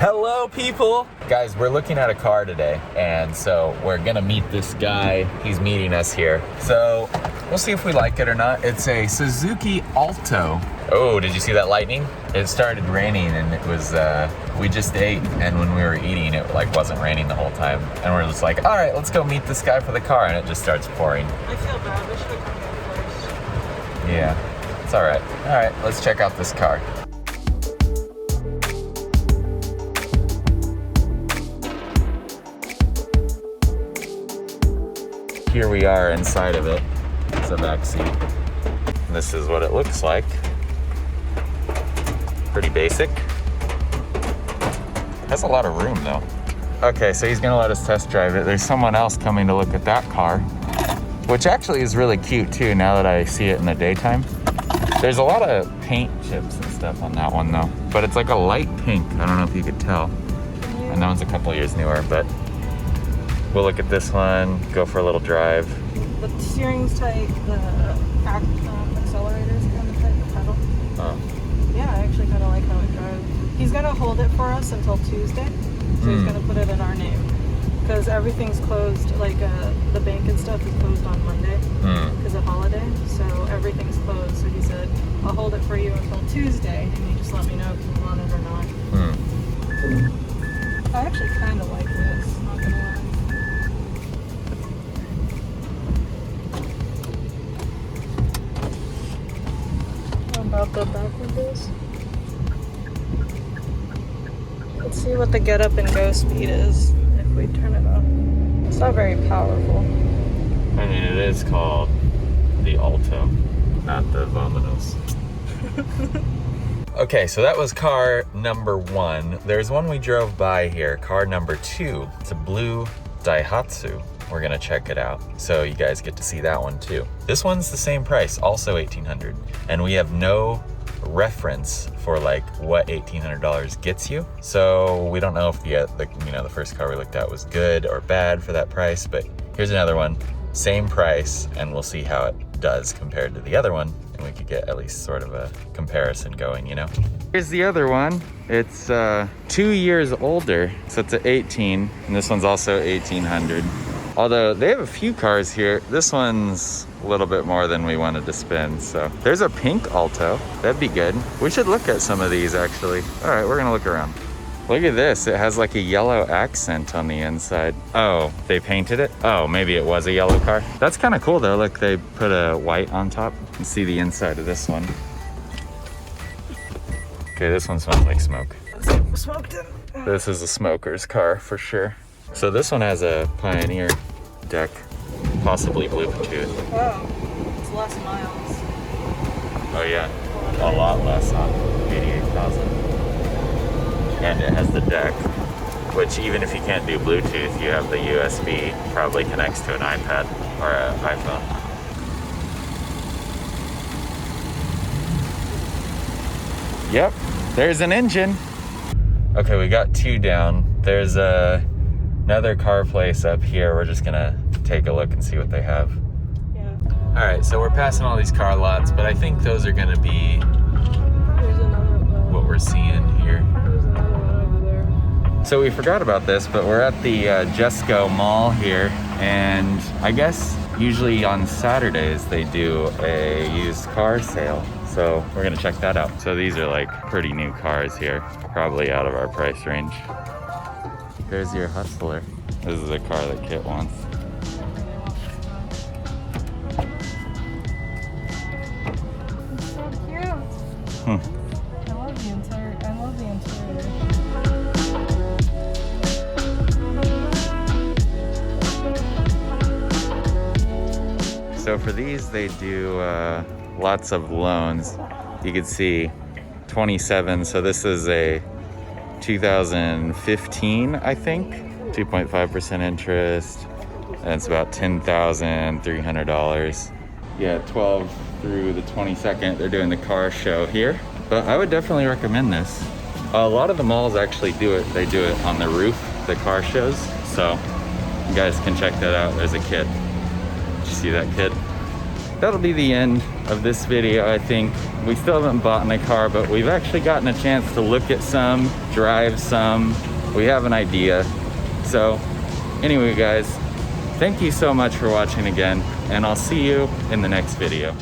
Hello, people! Guys, we're looking at a car today, and so we're gonna meet this guy. He's meeting us here. So we'll see if we like it or not. It's a Suzuki Alto. Oh, did you see that lightning? It started raining, and it was, we just ate, and when we were eating, it like wasn't raining the whole time. And we're just like, all right, let's go meet this guy for the car, and it just starts pouring. I feel bad, we should have come here first. Yeah, it's all right. All right, let's check out this car. Here we are inside of it. It's a back seat. This is what it looks like. Pretty basic. Has a lot of room though. Okay, so he's gonna let us test drive it. There's someone else coming to look at that car, which actually is really cute too now that I see it in the daytime. There's a lot of paint chips and stuff on that one though, but it's like a light pink. I don't know if you could tell. And that one's a couple years newer, but we'll look at this one, go for a little drive. The steering's tight, the accelerator's kind of tight, the pedal. Oh. Yeah, I actually kind of like how it drives. He's going to hold it for us until Tuesday, so he's going to put it in our name. Because everything's closed, like the bank and stuff is closed on Monday because of holiday, so everything's closed. So he said, I'll hold it for you until Tuesday, and you just let me know if you want it or not. I actually kind of like this, not gonna lie. About the back windows. Let's see what the get up and go speed is if we turn it on. It's not very powerful. I mean, it is called the Alto, not the Vominos. Okay, so that was car number one. There's one we drove by here, car number two. It's a blue Daihatsu. We're gonna check it out, so you guys get to see that one too. This one's the same price, also $1,800, and we have no reference for like what $1,800 gets you. So we don't know if the first car we looked at was good or bad for that price. But here's another one, same price, and we'll see how it does compared to the other one, and we could get at least sort of a comparison going, you know. Here's the other one. It's 2 years older, so it's an 18, and this one's also $1,800. Although they have a few cars here. This one's a little bit more than we wanted to spend. So there's a pink Alto. That'd be good. We should look at some of these actually. All right, we're gonna look around. Look at this. It has like a yellow accent on the inside. Oh, they painted it? Oh, maybe it was a yellow car. That's kind of cool though. Look, they put a white on top. You can see the inside of this one. Okay, this one smells like smoke. Smoked it. This is a smoker's car for sure. So this one has a Pioneer deck, possibly Bluetooth. Oh, it's less miles. Oh yeah, a lot less on 88,000. And it has the deck, which even if you can't do Bluetooth, you have the USB, probably connects to an iPad or an iPhone. Yep, there's an engine. Okay, we got two down. There's another car place up here. We're just gonna take a look and see what they have. Yeah. All right, so we're passing all these car lots, but I think those are gonna be There's another one. what we're seeing here. There's another one over there. So we forgot about this, but we're at the Jesco Mall here, and I guess usually on Saturdays they do a used car sale. So we're gonna check that out. So these are like pretty new cars here, probably out of our price range. There's your Hustler. This is a car that Kit wants. It's so cute. I love the interior. I love the interior. So for these, they do lots of loans. You can see 27. So this is a 2015, I think, 2.5% interest, and it's about $10,300. Yeah, 12 through the 22nd, they're doing the car show here. But I would definitely recommend this. A lot of the malls actually do it. They do it on the roof, the car shows. So you guys can check that out. There's a kid. Did you see that kid? That'll be the end of this video, I think. We still haven't bought a car, but we've actually gotten a chance to look at some, drive some. We have an idea. So anyway, guys, thank you so much for watching again, and I'll see you in the next video.